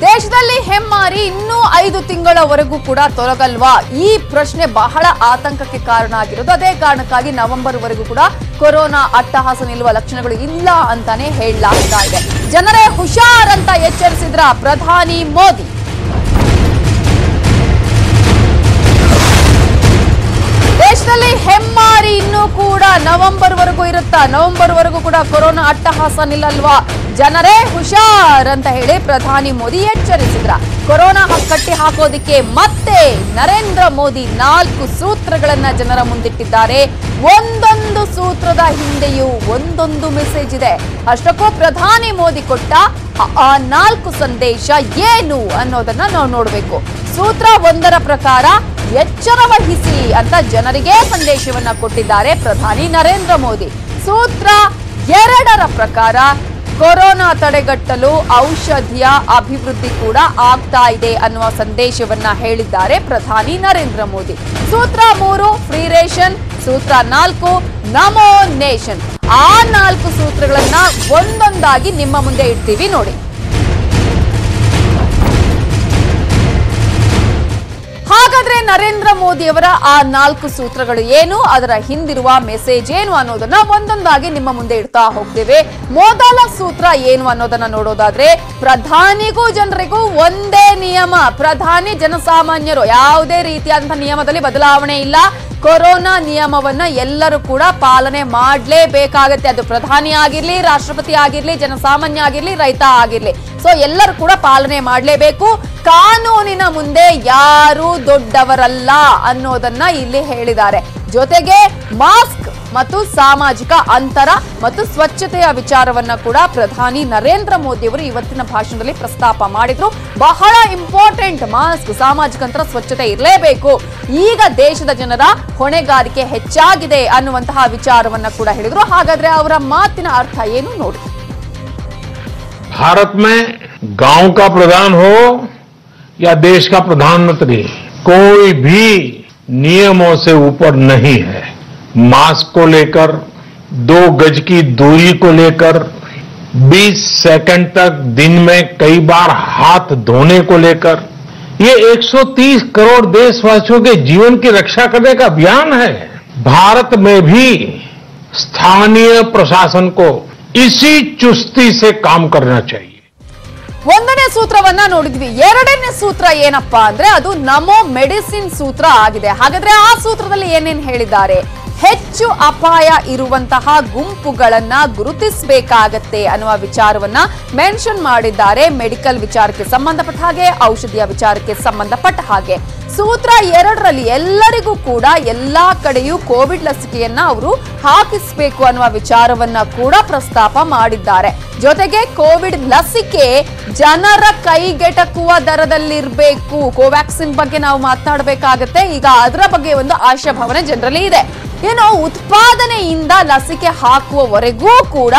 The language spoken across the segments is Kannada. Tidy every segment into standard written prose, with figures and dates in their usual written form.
ದೇಶದಲ್ಲಿ ಹೆಮ್ಮಾರಿ ಇನ್ನೂ 5 ತಿಂಗಳವರೆಗೂ ಕೂಡ ತೊಲಗಲ್ವಾ? ಈ ಪ್ರಶ್ನೆ ಬಹಳ ಆತಂಕಕ್ಕೆ ಕಾರಣ ಆಗಿರೋದು. ಅದೇ ಕಾರಣಕ್ಕಾಗಿ ನವೆಂಬರ್ ವರೆಗೂ ಕೂಡ ಕೊರೋನಾ ಅಟ್ಟಹಾಸ ನಿಲ್ಲುವ ಲಕ್ಷಣಗಳು ಇಲ್ಲ ಅಂತಾನೆ ಹೇಳಲಾಗ್ತಾ ಇದೆ. ಜನರೇ ಹುಷಾರ್ ಅಂತ ಎಚ್ಚರಿಸಿದ್ರ ಪ್ರಧಾನಿ ಮೋದಿ. ದೇಶದಲ್ಲಿ ಹೆಮ್ಮಾರಿ ಇನ್ನೂ ಕೂಡ ನವೆಂಬರ್ ವರೆಗೂ ಇರುತ್ತಾ? ನವೆಂಬರ್ ವರೆಗೂ ಕೂಡ ಕೊರೋನಾ ಅಟ್ಟಹಾಸ ನಿಲ್ಲಲ್ವಾ? ಜನರೇ ಹುಷಾರ್ ಅಂತ ಹೇಳಿ ಪ್ರಧಾನಿ ಮೋದಿ ಎಚ್ಚರಿಸಿದ್ರ. ಕೊರೋನಾ ಕಟ್ಟಿ ಹಾಕೋದಿಕ್ಕೆ ಮತ್ತೆ ನರೇಂದ್ರ ಮೋದಿ 4 ಸೂತ್ರಗಳನ್ನ ಜನರ ಮುಂದಿಟ್ಟಿದ್ದಾರೆ. ಒಂದೊಂದು ಸೂತ್ರದ ಹಿಂದೆಯೂ ಒಂದೊಂದು ಮೆಸೇಜ್ ಇದೆ. ಅಷ್ಟಕ್ಕೂ ಪ್ರಧಾನಿ ಮೋದಿ ಕೊಟ್ಟ ಆ 4 ಸಂದೇಶ ಏನು ಅನ್ನೋದನ್ನ ನಾವು ನೋಡಬೇಕು. ಸೂತ್ರ 1ರ ಪ್ರಕಾರ ಎಚ್ಚರ ವಹಿಸಿ ಅಂತ ಜನರಿಗೆ ಸಂದೇಶವನ್ನ ಕೊಟ್ಟಿದ್ದಾರೆ ಪ್ರಧಾನಿ ನರೇಂದ್ರ ಮೋದಿ. ಸೂತ್ರ 2ರ ಪ್ರಕಾರ ಕೊರೋನಾ ತಡೆಗಟ್ಟಲು ಔಷಧಿಯ ಅಭಿವೃದ್ಧಿ ಕೂಡ ಆಗ್ತಾ ಇದೆ ಅನ್ನುವ ಸಂದೇಶವನ್ನ ಹೇಳಿದ್ದಾರೆ ಪ್ರಧಾನಿ ನರೇಂದ್ರ ಮೋದಿ. ಸೂತ್ರ 3 ಫ್ರೀ ರೇಷನ್, ಸೂತ್ರ 4 ನಮೋ ನೇಷನ್. ಆ 4 ಸೂತ್ರಗಳನ್ನ ಒಂದೊಂದಾಗಿ ನಿಮ್ಮ ಮುಂದೆ ಇಡ್ತೀವಿ ನೋಡಿ. ಹಾಗಾದ್ರೆ ನರೇಂದ್ರ ಮೋದಿ ಅವರ ಆ 4 ಸೂತ್ರಗಳು ಏನು, ಅದರ ಹಿಂದಿರುವ ಮೆಸೇಜ್ ಏನು ಅನ್ನೋದನ್ನ ಒಂದೊಂದಾಗಿ ನಿಮ್ಮ ಮುಂದೆ ಇಡ್ತಾ ಹೋಗ್ತೇವೆ. ಮೊದಲ ಸೂತ್ರ ಏನು ಅನ್ನೋದನ್ನ ನೋಡೋದಾದ್ರೆ, ಪ್ರಧಾನಿಗೂ ಜನರಿಗೂ ಒಂದೇ ನಿಯಮ. ಪ್ರಧಾನಿ ಜನಸಾಮಾನ್ಯರು, ಯಾವುದೇ ರೀತಿಯಾದಂತಹ ನಿಯಮದಲ್ಲಿ ಬದಲಾವಣೆ ಇಲ್ಲ. ಕೊರೋನಾ ನಿಯಮವನ್ನ ಎಲ್ಲರೂ ಕೂಡ ಪಾಲನೆ ಮಾಡಲೇಬೇಕಾಗತ್ತೆ. ಅದು ಪ್ರಧಾನಿ ಆಗಿರ್ಲಿ, ರಾಷ್ಟ್ರಪತಿ ಆಗಿರ್ಲಿ, ಜನಸಾಮಾನ್ಯ ಆಗಿರ್ಲಿ, ರೈತ ಆಗಿರ್ಲಿ. ಸೊ ಎಲ್ಲರೂ ಕೂಡ ಪಾಲನೆ ಮಾಡಲೇಬೇಕು. ಕಾನೂನಿನ ಮುಂದೆ ಯಾರು ದೊಡ್ಡವರಲ್ಲ ಅನ್ನೋದನ್ನ ಇಲ್ಲಿ ಹೇಳಿದ್ದಾರೆ. ಜೊತೆಗೆ ಮಾಸ್ಕ್ ಮತ್ತು ಸಾಮಾಜಿಕ ಅಂತರ ಮತ್ತು ಸ್ವಚ್ಛತೆಯ ವಿಚಾರವನ್ನ ಕೂಡ ಪ್ರಧಾನಿ ನರೇಂದ್ರ ಮೋದಿ ಅವರು ಇವತ್ತಿನ ಭಾಷಣದಲ್ಲಿ ಪ್ರಸ್ತಾಪ ಮಾಡಿದ್ರು. ಬಹಳ ಇಂಪಾರ್ಟೆಂಟ್, ಮಾಸ್ಕ್, ಸಾಮಾಜಿಕ ಅಂತರ, ಸ್ವಚ್ಛತೆ ಇರಲೇಬೇಕು. ಈಗ ದೇಶದ ಜನರ ಹೊಣೆಗಾರಿಕೆ ಹೆಚ್ಚಾಗಿದೆ ಅನ್ನುವಂತಹ ವಿಚಾರವನ್ನ ಕೂಡ ಹೇಳಿದ್ರು. ಹಾಗಾದ್ರೆ ಅವರ ಮಾತಿನ ಅರ್ಥ ಏನು ನೋಡಿ. भारत में गांव का प्रधान हो या देश का प्रधानमंत्री, कोई भी नियमों से ऊपर नहीं है. मास्क को लेकर, 2 गज की दूरी को लेकर, 20 सेकंड तक दिन में कई बार हाथ धोने को लेकर, ये 130 करोड़ देशवासियों के जीवन की रक्षा करने का अभियान है. भारत में भी स्थानीय प्रशासन को इसी चुस्ती से काम करना चाहिए. 1ನೇ ಸೂತ್ರವನ್ನ ನೋಡಿದ್ವಿ. 2ನೇ ಸೂತ್ರ ಏನಪ್ಪಾ ಅಂದ್ರೆ ಅದು ನಮೋ ಮೆಡಿಸಿನ್ ಸೂತ್ರ ಆಗಿದೆ. ಹಾಗಾದ್ರೆ ಆ ಸೂತ್ರದಲ್ಲಿ ಏನೇನ್ ಹೇಳಿದ್ದಾರೆ? ಹೆಚ್ಚು ಅಪಾಯ ಇರುವಂತಹ ಗುಂಪುಗಳನ್ನ ಗುರುತಿಸಬೇಕಾಗತ್ತೆ ಅನ್ನುವ ವಿಚಾರವನ್ನ ಮೆನ್ಷನ್ ಮಾಡಿದ್ದಾರೆ. ಮೆಡಿಕಲ್ ವಿಚಾರಕ್ಕೆ ಸಂಬಂಧಪಟ್ಟ ಹಾಗೆ, ಔಷಧಿಯ ವಿಚಾರಕ್ಕೆ ಸಂಬಂಧಪಟ್ಟ ಹಾಗೆ. ಸೂತ್ರ 2ರಲ್ಲಿ ಎಲ್ಲರಿಗೂ ಕೂಡ ಎಲ್ಲಾ ಕಡೆಯೂ ಕೋವಿಡ್ ಲಸಿಕೆಯನ್ನ ಅವರು ಹಾಕಿಸಬೇಕು ಅನ್ನುವ ವಿಚಾರವನ್ನ ಕೂಡ ಪ್ರಸ್ತಾಪ ಮಾಡಿದ್ದಾರೆ. ಜೊತೆಗೆ ಕೋವಿಡ್ ಲಸಿಕೆ ಜನರ ಕೈಗೆಟಕುವ ದರದಲ್ಲಿರಬೇಕು. ಕೋವ್ಯಾಕ್ಸಿನ್ ಬಗ್ಗೆ ನಾವು ಮಾತನಾಡಬೇಕಾಗತ್ತೆ. ಈಗ ಅದರ ಬಗ್ಗೆ ಒಂದು ಆಶಾಭಾವನೆ ಜನರಲ್ಲಿ ಇದೆ. ಏನೋ ಉತ್ಪಾದನೆಯಿಂದ ಲಸಿಕೆ ಹಾಕುವವರೆಗೂ ಕೂಡ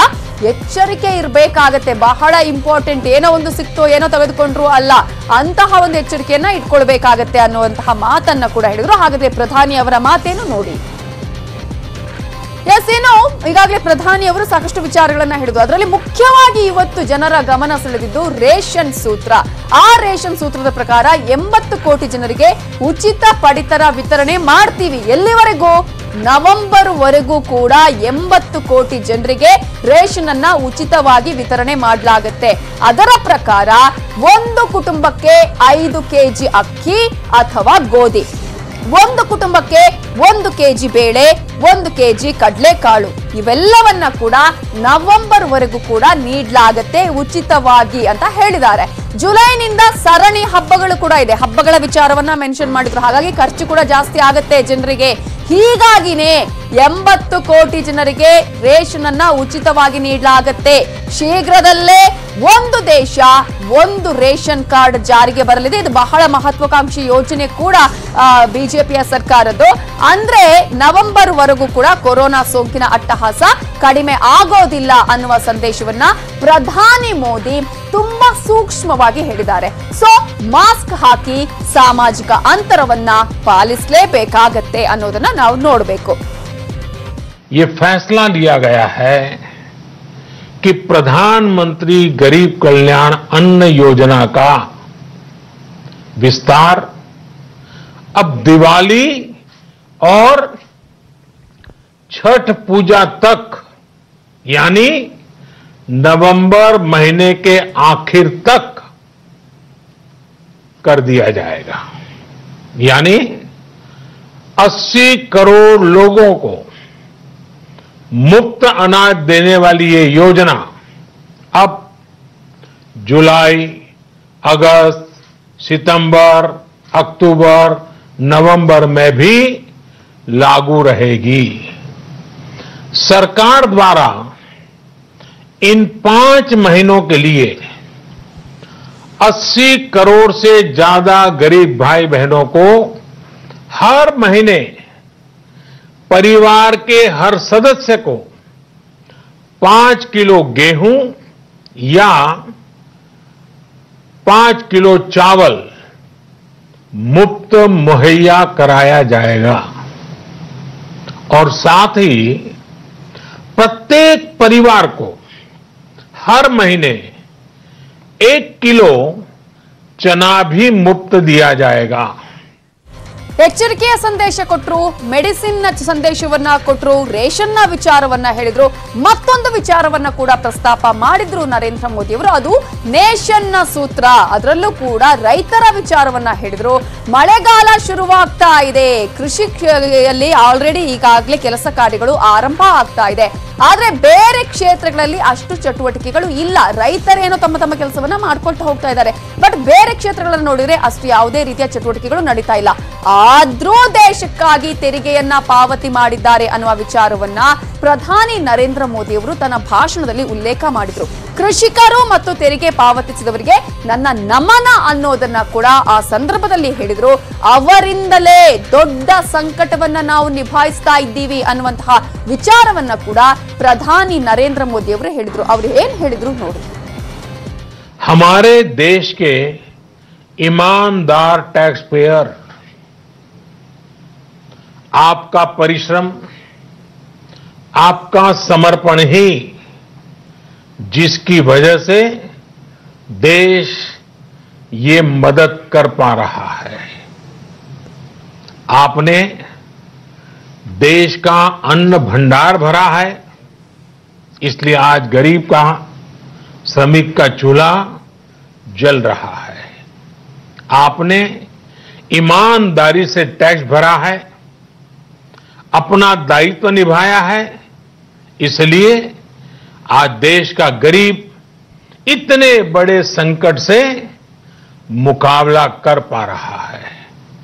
ಎಚ್ಚರಿಕೆ ಇರಬೇಕಾಗತ್ತೆ. ಬಹಳ ಇಂಪಾರ್ಟೆಂಟ್. ಏನೋ ಒಂದು ಸಿಕ್ತೋ, ಏನೋ ತೆಗೆದುಕೊಂಡ್ರು ಅಲ್ಲ, ಅಂತಹ ಒಂದು ಎಚ್ಚರಿಕೆಯನ್ನ ಇಟ್ಕೊಳ್ಬೇಕಾಗತ್ತೆ ಅನ್ನುವಂತಹ ಮಾತನ್ನ ಕೂಡ ಹೇಳಿದ್ರು. ಹಾಗಾದ್ರೆ ಪ್ರಧಾನಿ ಅವರ ಮಾತೇನು ನೋಡಿ. ಏನು ಈಗಾಗಲೇ ಪ್ರಧಾನಿ ಅವರು ಸಾಕಷ್ಟು ವಿಚಾರಗಳನ್ನ ಹೇಳಿದ್ರು. ಅದರಲ್ಲಿ ಮುಖ್ಯವಾಗಿ ಇವತ್ತು ಜನರ ಗಮನ ಸೆಳೆದಿದ್ದು ರೇಷನ್ ಸೂತ್ರ. ಆ ರೇಷನ್ ಸೂತ್ರದ ಪ್ರಕಾರ 80 ಕೋಟಿ ಜನರಿಗೆ ಉಚಿತ ಪಡಿತರ ವಿತರಣೆ ಮಾಡ್ತೀವಿ. ಎಲ್ಲಿವರೆಗೂ? ನವೆಂಬರ್ ವರೆಗೂ ಕೂಡ 80 ಕೋಟಿ ಜನರಿಗೆ ರೇಷನ್ ಅನ್ನ ಉಚಿತವಾಗಿ ವಿತರಣೆ ಮಾಡಲಾಗುತ್ತೆ. ಅದರ ಪ್ರಕಾರ ಒಂದು ಕುಟುಂಬಕ್ಕೆ 5 ಕೆಜಿ ಅಕ್ಕಿ ಅಥವಾ ಗೋಧಿ, ಒಂದು ಕುಟುಂಬಕ್ಕೆ 1 ಕೆಜಿ ಬೇಳೆ, 1 ಕೆಜಿ ಕಡಲೆಕಾಳು, ಇವೆಲ್ಲವನ್ನ ಕೂಡ ನವೆಂಬರ್ ವರೆಗೂ ಕೂಡ ನೀಡಲಾಗುತ್ತೆ ಉಚಿತವಾಗಿ ಅಂತ ಹೇಳಿದ್ದಾರೆ. ಜುಲೈನಿಂದ ಸರಣಿ ಹಬ್ಬಗಳು ಕೂಡ ಇದೆ. ಹಬ್ಬಗಳ ವಿಚಾರವನ್ನ ಮೆನ್ಷನ್ ಮಾಡಿದ್ರು. ಹಾಗಾಗಿ ಖರ್ಚು ಕೂಡ ಜಾಸ್ತಿ ಆಗುತ್ತೆ ಜನರಿಗೆ. ಹೀಗಾಗಿನೇ 80 ಕೋಟಿ ಜನರಿಗೆ ರೇಷನ್ ಅನ್ನ ಉಚಿತವಾಗಿ ನೀಡಲಾಗುತ್ತೆ. ಶೀಘ್ರದಲ್ಲೇ ಒಂದು ದೇಶ ಒಂದು ರೇಷನ್ ಕಾರ್ಡ್ ಜಾರಿಗೆ ಬರಲಿದೆ. ಇದು ಬಹಳ ಮಹತ್ವಾಕಾಂಕ್ಷಿ ಯೋಜನೆ ಕೂಡ ಬಿಜೆಪಿಯ ಸರ್ಕಾರದ್ದು. ಅಂದ್ರೆ ನವೆಂಬರ್ ವರೆಗೂ ಕೂಡ ಕೊರೋನಾ ಸೋಂಕಿನ ಅಟ್ಟಹಾಸ ಕಡಿಮೆ ಆಗೋದಿಲ್ಲ ಅನ್ನುವ ಸಂದೇಶವನ್ನ ಪ್ರಧಾನಿ ಮೋದಿ ತುಂಬಾ ಸೂಕ್ಷ್ಮವಾಗಿ ಹೇಳಿದ್ದಾರೆ. ಸೊ ಮಾಸ್ಕ್ ಹಾಕಿ, ಸಾಮಾಜಿಕ ಅಂತರವನ್ನ ಪಾಲಿಸಲೇಬೇಕಾಗತ್ತೆ ಅನ್ನೋದನ್ನ ನಾವು ನೋಡಬೇಕು. ये फैसला लिया गया है कि प्रधानमंत्री गरीब कल्याण अन्न योजना का विस्तार अब दिवाली और छठ पूजा तक यानी नवंबर महीने के आखिर तक कर दिया जाएगा। यानी 80 करोड़ लोगों को मुफ्त अनाज देने वाली ये योजना अब जुलाई, अगस्त, सितंबर, अक्टूबर, नवंबर में भी लागू रहेगी। सरकार द्वारा इन 5 महीनों के लिए 80 करोड़ से ज्यादा गरीब भाई बहनों को हर महीने परिवार के हर सदस्य को 5 किलो गेहूं या 5 किलो चावल मुफ्त मुहैया कराया जाएगा और साथ ही प्रत्येक परिवार को हर महीने 1 किलो चना भी मुफ्त दिया जाएगा। ಎಚ್ಚರಿಕೆಯ ಸಂದೇಶ ಕೊಟ್ಟರು, ಮೆಡಿಸಿನ್ ಸಂದೇಶವನ್ನ ಕೊಟ್ಟರು, ರೇಷನ್ನ ವಿಚಾರವನ್ನ ಹೇಳಿದ್ರು, ಮತ್ತೊಂದು ವಿಚಾರವನ್ನ ಕೂಡ ಪ್ರಸ್ತಾಪ ಮಾಡಿದ್ರು ನರೇಂದ್ರ ಮೋದಿ ಅವರು. ಅದು ನೇಷನ್ನ ಸೂತ್ರ. ಅದರಲ್ಲೂ ಕೂಡ ರೈತರ ವಿಚಾರವನ್ನ ಹೇಳಿದ್ರು. ಮಳೆಗಾಲ ಶುರುವಾಗ್ತಾ ಇದೆ, ಕೃಷಿಯಲ್ಲಿ ಆಲ್ರೆಡಿ ಈಗಾಗಲೇ ಕೆಲಸ ಕಾರ್ಯಗಳು ಆರಂಭ ಆಗ್ತಾ ಇದೆ. ಆದ್ರೆ ಬೇರೆ ಕ್ಷೇತ್ರಗಳಲ್ಲಿ ಅಷ್ಟು ಚಟುವಟಿಕೆಗಳು ಇಲ್ಲ. ರೈತರೇನೋ ತಮ್ಮ ತಮ್ಮ ಕೆಲಸವನ್ನ ಮಾಡ್ಕೊಳ್ತಾ ಹೋಗ್ತಾ ಇದ್ದಾರೆ. ಬಟ್ ಬೇರೆ ಕ್ಷೇತ್ರಗಳನ್ನು ನೋಡಿದ್ರೆ ಅಷ್ಟು ಯಾವುದೇ ರೀತಿಯ ಚಟುವಟಿಕೆಗಳು ನಡೀತಾ ಇಲ್ಲ. ಆದ್ರೂ ದೇಶಕ್ಕಾಗಿ ತೆರಿಗೆಯನ್ನ ಪಾವತಿ ಮಾಡಿದ್ದಾರೆ ಅನ್ನುವ ವಿಚಾರವನ್ನ ಪ್ರಧಾನಿ ನರೇಂದ್ರ ಮೋದಿ ಅವರು ತನ್ನ ಭಾಷಣದಲ್ಲಿ ಉಲ್ಲೇಖ ಮಾಡಿದ್ರು. ಕೃಷಿಕರು ಮತ್ತು ತೆರಿಗೆ ಪಾವತಿಸಿದವರಿಗೆ ನನ್ನ ನಮನ ಅನ್ನೋದನ್ನ ಕೂಡ ಆ ಸಂದರ್ಭದಲ್ಲಿ ಹೇಳಿದ್ರು. ಅವರಿಂದಲೇ ದೊಡ್ಡ ಸಂಕಟವನ್ನ ನಾವು ನಿಭಾಯಿಸ್ತಾ ಇದ್ದೀವಿ ಅನ್ನುವಂತಹ ವಿಚಾರವನ್ನ ಕೂಡ ಪ್ರಧಾನಿ ನರೇಂದ್ರ ಮೋದಿ ಅವರು ಹೇಳಿದ್ರು. ಅವರು ಏನ್ ಹೇಳಿದ್ರು ನೋಡಿ. हमारे देश के ईमानदार टैक्स पेयर आपका परिश्रम, आपका समर्पण ही जिसकी वजह से देश ये मदद कर पा रहा है। आपने देश का अन्न भंडार भरा है, इसलिए आज गरीब का, श्रमिक का चूल्हा जल रहा है। आपने ईमानदारी से टैक्स भरा है, अपना दायित्व निभाया है, इसलिए आज देश का गरीब इतने बड़े संकट से मुकाबला कर पा रहा है।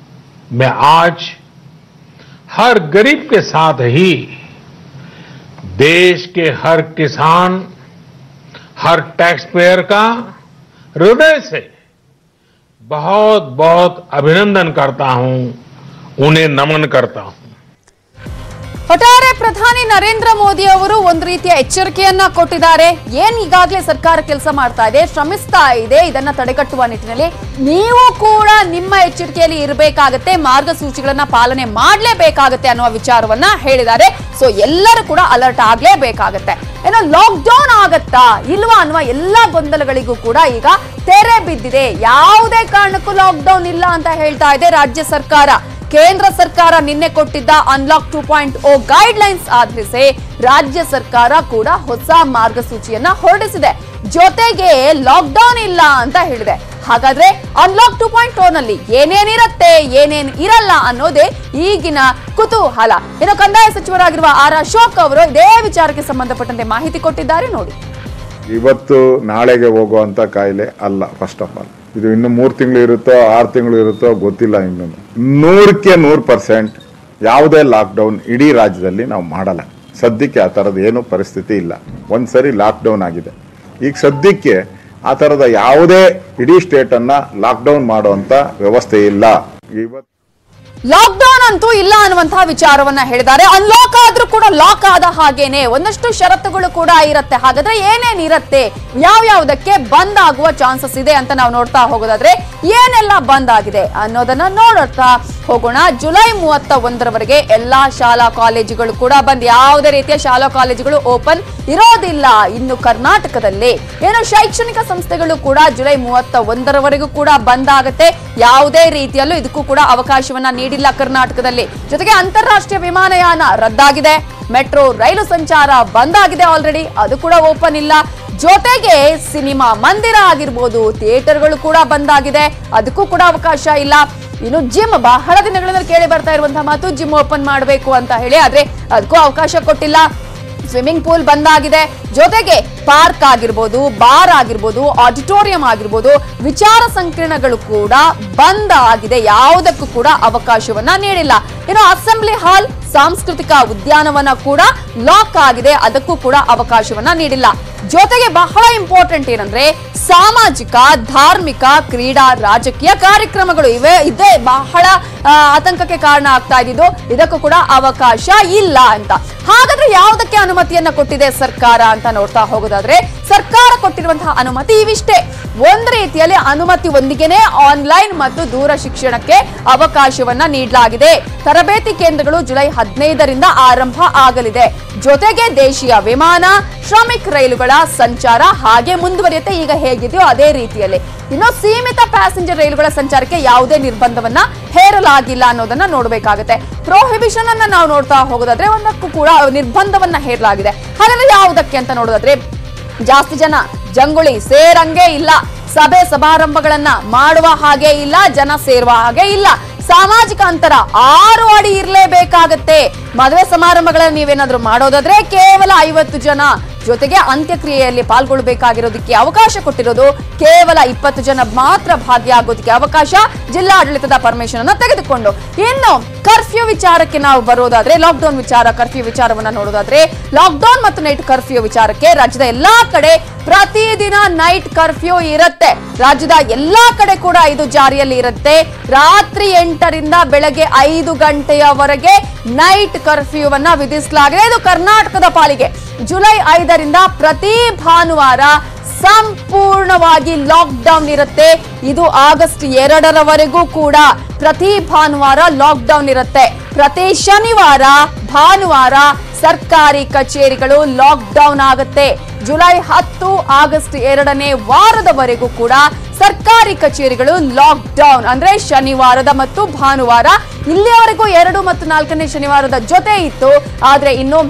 मैं आज हर गरीब के साथ ही देश के हर किसान, हर टैक्स पेयर का हृदय से बहुत बहुत अभिनंदन करता हूं, उन्हें नमन करता हूं। ಒಟ್ಟಾರೆ ಪ್ರಧಾನಿ ನರೇಂದ್ರ ಮೋದಿ ಅವರು ಒಂದು ರೀತಿಯ ಎಚ್ಚರಿಕೆಯನ್ನ ಕೊಟ್ಟಿದ್ದಾರೆ. ಏನ್ ಈಗಾಗಲೇ ಸರ್ಕಾರ ಕೆಲಸ ಮಾಡ್ತಾ ಇದೆ, ಶ್ರಮಿಸ್ತಾ ಇದೆ, ಇದನ್ನ ತಡೆಗಟ್ಟುವ ನಿಟ್ಟಿನಲ್ಲಿ ನೀವು ಕೂಡ ನಿಮ್ಮ ಎಚ್ಚರಿಕೆಯಲ್ಲಿ ಇರಬೇಕಾಗತ್ತೆ, ಮಾರ್ಗಸೂಚಿಗಳನ್ನ ಪಾಲನೆ ಮಾಡಲೇಬೇಕಾಗತ್ತೆ ಅನ್ನುವ ವಿಚಾರವನ್ನ ಹೇಳಿದ್ದಾರೆ. ಸೊ ಎಲ್ಲರೂ ಕೂಡ ಅಲರ್ಟ್ ಆಗ್ಲೇಬೇಕಾಗತ್ತೆ. ಏನೋ ಲಾಕ್ ಡೌನ್ ಆಗತ್ತಾ ಇಲ್ವಾ ಅನ್ನುವ ಎಲ್ಲಾ ಗೊಂದಲಗಳಿಗೂ ಕೂಡ ಈಗ ತೆರೆ ಬಿದ್ದಿದೆ. ಯಾವುದೇ ಕಾರಣಕ್ಕೂ ಲಾಕ್ ಡೌನ್ ಇಲ್ಲ ಅಂತ ಹೇಳ್ತಾ ಇದೆ ರಾಜ್ಯ ಸರ್ಕಾರ. ಕೇಂದ್ರ ಸರ್ಕಾರ ನಿನ್ನೆ ಕೊಟ್ಟಿದ್ದ ಅನ್ಲಾಕ್ 2.0 ಗೈಡ್ ಲೈನ್ಸ್ ಆಧರಿಸಿ ರಾಜ್ಯ ಸರ್ಕಾರ ಕೂಡ ಹೊಸ ಮಾರ್ಗಸೂಚಿಯನ್ನ ಹೊರಡಿಸಿದೆ. ಜೊತೆಗೆ ಲಾಕ್ ಡೌನ್ ಇಲ್ಲ ಅಂತ ಹೇಳಿದೆ. ಹಾಗಾದ್ರೆ ಅನ್ಲಾಕ್ 2.0 ನಲ್ಲಿ ಏನೇನಿರತ್ತೆ, ಏನೇನ್ ಇರಲ್ಲ ಅನ್ನೋದೇ ಈಗಿನ ಕುತೂಹಲ. ಇನ್ನು ಕಂದಾಯ ಸಚಿವರಾಗಿರುವ ಆರ್ ಅಶೋಕ್ ಅವರು ಇದೇ ವಿಚಾರಕ್ಕೆ ಸಂಬಂಧಪಟ್ಟಂತೆ ಮಾಹಿತಿ ಕೊಟ್ಟಿದ್ದಾರೆ ನೋಡಿ. ಇವತ್ತು ನಾಳೆಗೆ ಹೋಗುವಂತ ಕಾಯಿಲೆ ಅಲ್ಲ. ಫಸ್ಟ್ ಆಫ್ ಆಲ್ ಇದು ಇನ್ನು 3 ತಿಂಗಳು ಇರುತ್ತೋ 6 ತಿಂಗಳು ಇರುತ್ತೋ ಗೊತ್ತಿಲ್ಲ. ಇನ್ನು 100ಕ್ಕೆ 100% ಯಾವುದೇ ಲಾಕ್ಡೌನ್ ಇಡೀ ರಾಜ್ಯದಲ್ಲಿ ನಾವು ಮಾಡಲ್ಲ. ಸದ್ಯಕ್ಕೆ ಆ ಥರದ ಏನೂ ಪರಿಸ್ಥಿತಿ ಇಲ್ಲ. ಒಂದ್ಸರಿ ಲಾಕ್ಡೌನ್ ಆಗಿದೆ. ಈಗ ಸದ್ಯಕ್ಕೆ ಆ ಥರದ ಯಾವುದೇ ಇಡೀ ಸ್ಟೇಟನ್ನು ಲಾಕ್ಡೌನ್ ಮಾಡುವಂಥ ವ್ಯವಸ್ಥೆ ಇಲ್ಲ. ಇವತ್ತು ಲಾಕ್ಡೌನ್ ಅಂತೂ ಇಲ್ಲ ಅನ್ನುವಂತಹ ವಿಚಾರವನ್ನ ಹೇಳಿದ್ದಾರೆ. ಅನ್ಲಾಕ್ ಆದ್ರೂ ಕೂಡ ಲಾಕ್ ಆದ ಹಾಗೇನೆ ಒಂದಷ್ಟು ಷರತ್ತುಗಳು ಕೂಡ ಇರುತ್ತೆ. ಹಾಗಾದ್ರೆ ಏನೇನ್ ಇರುತ್ತೆ, ಯಾವ್ಯಾವುದಕ್ಕೆ ಬಂದ್ ಆಗುವ ಚಾನ್ಸಸ್ ಇದೆ ಅಂತ ನಾವು ನೋಡ್ತಾ ಹೋಗೋದಾದ್ರೆ ಏನೆಲ್ಲ ಬಂದ್ ಆಗಿದೆ ಅನ್ನೋದನ್ನ ನೋಡ್ತಾ ಹೋಗೋಣ. ಜುಲೈ 31ರವರೆಗೆ ಎಲ್ಲಾ ಶಾಲಾ ಕಾಲೇಜುಗಳು ಕೂಡ ಬಂದ್, ಯಾವುದೇ ರೀತಿಯ ಶಾಲಾ ಕಾಲೇಜುಗಳು ಓಪನ್ ಇರೋದಿಲ್ಲ ಇನ್ನು ಕರ್ನಾಟಕದಲ್ಲಿ. ಏನು ಶೈಕ್ಷಣಿಕ ಸಂಸ್ಥೆಗಳು ಕೂಡ ಜುಲೈ 31ರವರೆಗೂ ಕೂಡ ಬಂದ್ ಆಗುತ್ತೆ. ಯಾವುದೇ ರೀತಿಯಲ್ಲೂ ಇದಕ್ಕೂ ಕೂಡ ಅವಕಾಶವನ್ನ ನೀಡಿಲ್ಲ ಕರ್ನಾಟಕದಲ್ಲಿ. ಜೊತೆಗೆ ಅಂತಾರಾಷ್ಟ್ರೀಯ ವಿಮಾನಯಾನ ರದ್ದಾಗಿದೆ, ಮೆಟ್ರೋ ರೈಲು ಸಂಚಾರ ಬಂದ್ ಆಗಿದೆ ಆಲ್ರೆಡಿ, ಅದು ಕೂಡ ಓಪನ್ ಇಲ್ಲ. ಜೊತೆಗೆ ಸಿನಿಮಾ ಮಂದಿರ ಆಗಿರ್ಬೋದು, ಥಿಯೇಟರ್ಗಳು ಕೂಡ ಬಂದ್ ಆಗಿದೆ, ಅದಕ್ಕೂ ಕೂಡ ಅವಕಾಶ ಇಲ್ಲ. ಇನ್ನು ಜಿಮ್, ಬಹಳ ದಿನಗಳಿಂದ ಕೇಳಿ ಬರ್ತಾ ಇರುವಂತಹ ಮಾತು ಜಿಮ್ ಓಪನ್ ಮಾಡಬೇಕು ಅಂತ ಹೇಳಿ, ಆದ್ರೆ ಅದಕ್ಕೂ ಅವಕಾಶ ಕೊಟ್ಟಿಲ್ಲ. ಸ್ವಿಮ್ಮಿಂಗ್ ಪೂಲ್ ಬಂದ್ ಆಗಿದೆ. ಜೊತೆಗೆ ಪಾರ್ಕ್ ಆಗಿರ್ಬೋದು, ಬಾರ್ ಆಗಿರ್ಬೋದು, ಆಡಿಟೋರಿಯಂ ಆಗಿರ್ಬೋದು, ವಿಚಾರ ಸಂಕಿರಣಗಳು ಕೂಡ ಬಂದ್ ಆಗಿದೆ, ಯಾವುದಕ್ಕೂ ಕೂಡ ಅವಕಾಶವನ್ನ ನೀಡಿಲ್ಲ. ಇನ್ನು ಅಸೆಂಬ್ಲಿ ಹಾಲ್, ಸಾಂಸ್ಕೃತಿಕ ಉದ್ಯಾನವನ ಕೂಡ ಲಾಕ್ ಆಗಿದೆ, ಅದಕ್ಕೂ ಕೂಡ ಅವಕಾಶವನ್ನ ನೀಡಿಲ್ಲ. ಜೊತೆಗೆ ಬಹಳ ಇಂಪಾರ್ಟೆಂಟ್ ಏನಂದ್ರೆ ಸಾಮಾಜಿಕ, ಧಾರ್ಮಿಕ, ಕ್ರೀಡಾ, ರಾಜಕೀಯ ಕಾರ್ಯಕ್ರಮಗಳು ಇದೇ ಬಹಳ ಆತಂಕಕ್ಕೆ ಕಾರಣ ಆಗ್ತಾ ಇದ್ದು, ಇದಕ್ಕೂ ಕೂಡ ಅವಕಾಶ ಇಲ್ಲ ಅಂತ. ಹಾಗಾದ್ರೆ ಯಾವುದಕ್ಕೆ ಅನುಮತಿಯನ್ನ ಕೊಟ್ಟಿದೆ ಸರ್ಕಾರ ಅಂತ ನೋಡ್ತಾ ಹೋಗೋದಾದ್ರೆ ಸರ್ಕಾರ ಕೊಟ್ಟಿರುವಂತಹ ಅನುಮತಿ ಇವಿಷ್ಟೇ. ಒಂದು ರೀತಿಯಲ್ಲಿ ಅನುಮತಿ ಒಂದಿಗೆನೆ ಆನ್ಲೈನ್ ಮತ್ತು ದೂರ ಶಿಕ್ಷಣಕ್ಕೆ ಅವಕಾಶವನ್ನ ನೀಡಲಾಗಿದೆ. ತರಬೇತಿ ಕೇಂದ್ರಗಳು ಜುಲೈ 15ರಿಂದ ಆರಂಭ ಆಗಲಿದೆ. ಜೊತೆಗೆ ದೇಶೀಯ ವಿಮಾನ, ಶ್ರಮಿಕ್ ರೈಲುಗಳ ಸಂಚಾರ ಹಾಗೆ ಮುಂದುವರಿಯುತ್ತೆ, ಈಗ ಹೇಗಿದೆಯೋ ಅದೇ ರೀತಿಯಲ್ಲಿ. ಇನ್ನು ಸೀಮಿತ ಪ್ಯಾಸೆಂಜರ್ ರೈಲುಗಳ ಸಂಚಾರಕ್ಕೆ ಯಾವುದೇ ನಿರ್ಬಂಧವನ್ನ ಹೇರಲಾಗಿಲ್ಲ ಅನ್ನೋದನ್ನ ನೋಡಬೇಕಾಗುತ್ತೆ. ಪ್ರೊಹಿಬಿಷನ್ ಅನ್ನ ನಾವು ನೋಡ್ತಾ ಹೋಗೋದಾದ್ರೆ ಒಂದಕ್ಕೂ ಕೂಡ ನಿರ್ಬಂಧವನ್ನ ಹೇರಲಾಗಿದೆ. ಹಾಗಾದ್ರೆ ಯಾವುದಕ್ಕೆ ಅಂತ ನೋಡೋದಾದ್ರೆ ಜಾಸ್ತಿ ಜನ ಜಂಗುಳಿ ಸೇರಂಗೆ ಇಲ್ಲ, ಸಭೆ ಸಮಾರಂಭಗಳನ್ನ ಮಾಡುವ ಹಾಗೆ ಇಲ್ಲ, ಜನ ಸೇರುವ ಹಾಗೆ ಇಲ್ಲ, ಸಾಮಾಜಿಕ ಅಂತರ 6 ಅಡಿ ಇರಲೇಬೇಕಾಗತ್ತೆ. ಮದುವೆ ಸಮಾರಂಭಗಳನ್ನ ನೀವೇನಾದ್ರೂ ಮಾಡೋದಾದ್ರೆ ಕೇವಲ 50 ಜನ, ಜೊತೆಗೆ ಅಂತ್ಯಕ್ರಿಯೆಯಲ್ಲಿ ಪಾಲ್ಗೊಳ್ಳಬೇಕಾಗಿರೋದಕ್ಕೆ ಅವಕಾಶ ಕೊಟ್ಟಿರೋದು ಕೇವಲ 20 ಜನ ಮಾತ್ರ ಭಾಗಿಯಾಗೋದಕ್ಕೆ ಅವಕಾಶ, ಜಿಲ್ಲಾಡಳಿತದ ಪರ್ಮಿಷನ್ ಅನ್ನು ತೆಗೆದುಕೊಂಡು. ಇನ್ನು ಕರ್ಫ್ಯೂ ವಿಚಾರಕ್ಕೆ ನಾವು ಬರೋದಾದ್ರೆ, ಲಾಕ್ಡೌನ್ ವಿಚಾರ, ಕರ್ಫ್ಯೂ ವಿಚಾರವನ್ನ ನೋಡೋದಾದ್ರೆ ಲಾಕ್ಡೌನ್ ಮತ್ತು ನೈಟ್ ಕರ್ಫ್ಯೂ ವಿಚಾರಕ್ಕೆ ರಾಜ್ಯದ ಎಲ್ಲಾ ಕಡೆ ಪ್ರತಿದಿನ ನೈಟ್ ಕರ್ಫ್ಯೂ ಇರುತ್ತೆ. ರಾಜ್ಯದ ಎಲ್ಲಾ ಕಡೆ ಕೂಡ ಇದು ಜಾರಿಯಲ್ಲಿ ಇರುತ್ತೆ. ರಾತ್ರಿ 8ರಿಂದ ಬೆಳಗ್ಗೆ 5 ಗಂಟೆಯವರೆಗೆ ನೈಟ್ ಕರ್ಫ್ಯೂವನ್ನ ವಿಧಿಸಲಾಗಿದೆ. ಇದು ಕರ್ನಾಟಕದ ಪಾಲಿಗೆ ಜುಲೈ 5ರಿಂದ ಪ್ರತಿ ಭಾನುವಾರ ಸಂಪೂರ್ಣವಾಗಿ ಲಾಕ್ಡೌನ್ ಇರುತ್ತೆ. ಇದು ಆಗಸ್ಟ್ 2ರವರೆಗೂ ಕೂಡ ಪ್ರತಿ ಭಾನುವಾರ ಲಾಕ್ಡೌನ್ ಇರುತ್ತೆ. ಪ್ರತಿ ಶನಿವಾರ, ಭಾನುವಾರ ಸರ್ಕಾರಿ ಕಚೇರಿಗಳು ಲಾಕ್ಡೌನ್ ಆಗುತ್ತೆ. ಜುಲೈ 10, ಆಗಸ್ಟ್ 2ನೇ ವಾರದವರೆಗೂ ಕೂಡ ಸರ್ಕಾರಿ ಕಚೇರಿಗಳು ಲಾಕ್ಡೌನ್, ಅಂದ್ರೆ ಶನಿವಾರದ ಮತ್ತು ಭಾನುವಾರ. ಇಲ್ಲಿಯವರೆಗೂ 2 ಮತ್ತು 4ನೇ ಶನಿವಾರದ ಜೊತೆ ಇತ್ತು, ಆದ್ರೆ ಇನ್ನು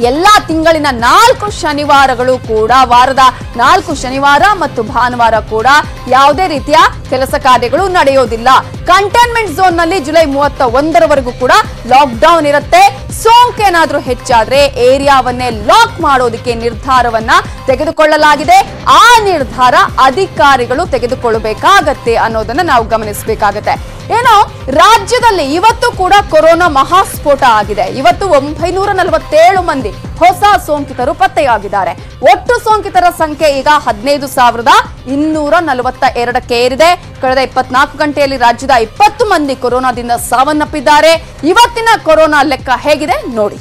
ಎಲ್ಲಾ ತಿಂಗಳಿನ 4 ಶನಿವಾರಗಳು ಕೂಡ, ವಾರದ 4 ಶನಿವಾರ ಮತ್ತು ಭಾನುವಾರ ಕೂಡ ಯಾವುದೇ ರೀತಿಯ ಕೆಲಸ ಕಾರ್ಯಗಳು ನಡೆಯೋದಿಲ್ಲ. ಕಂಟೈನ್ಮೆಂಟ್ ಝೋನ್ ನಲ್ಲಿ ಜುಲೈ 31ರವರೆಗೂ ಕೂಡ ಲಾಕ್ಡೌನ್ ಇರುತ್ತೆ. ಸೋಂಕೇನಾದ್ರೂ ಹೆಚ್ಚಾದ್ರೆ ಏರಿಯಾವನ್ನೇ ಲಾಕ್ ಮಾಡೋದಕ್ಕೆ ನಿರ್ಧಾರವನ್ನ ತೆಗೆದುಕೊಳ್ಳಲಾಗಿದೆ. ಆ ನಿರ್ಧಾರ ಅಧಿಕಾರಿಗಳು ತೆಗೆದುಕೊಳ್ಳಬೇಕಾಗತ್ತೆ ಅನ್ನೋದನ್ನ ನಾವು ಗಮನಿಸಬೇಕಾಗತ್ತೆ. ಏನೋ ರಾಜ್ಯದಲ್ಲಿ ಇವತ್ತು ಕೂಡ ಕೊರೋನಾ ಮಹಾಸ್ಫೋಟ ಆಗಿದೆ. ಇವತ್ತು 947 ಮಂದಿ ಹೊಸ ಸೋಂಕಿತರು ಪತ್ತೆಯಾಗಿದ್ದಾರೆ. ಒಟ್ಟು ಸೋಂಕಿತರ ಸಂಖ್ಯೆ ಈಗ 15,242ಕ್ಕೆ ಏರಿದೆ. ಕಳೆದ 24 ಗಂಟೆಯಲ್ಲಿ ರಾಜ್ಯದ 20 ಮಂದಿ ಕೊರೋನಾದಿಂದ ಸಾವನ್ನಪ್ಪಿದ್ದಾರೆ. ಇವತ್ತಿನ ಕೊರೋನಾ ಲೆಕ್ಕ ಹೇಗಿದೆ ನೋಡಿ.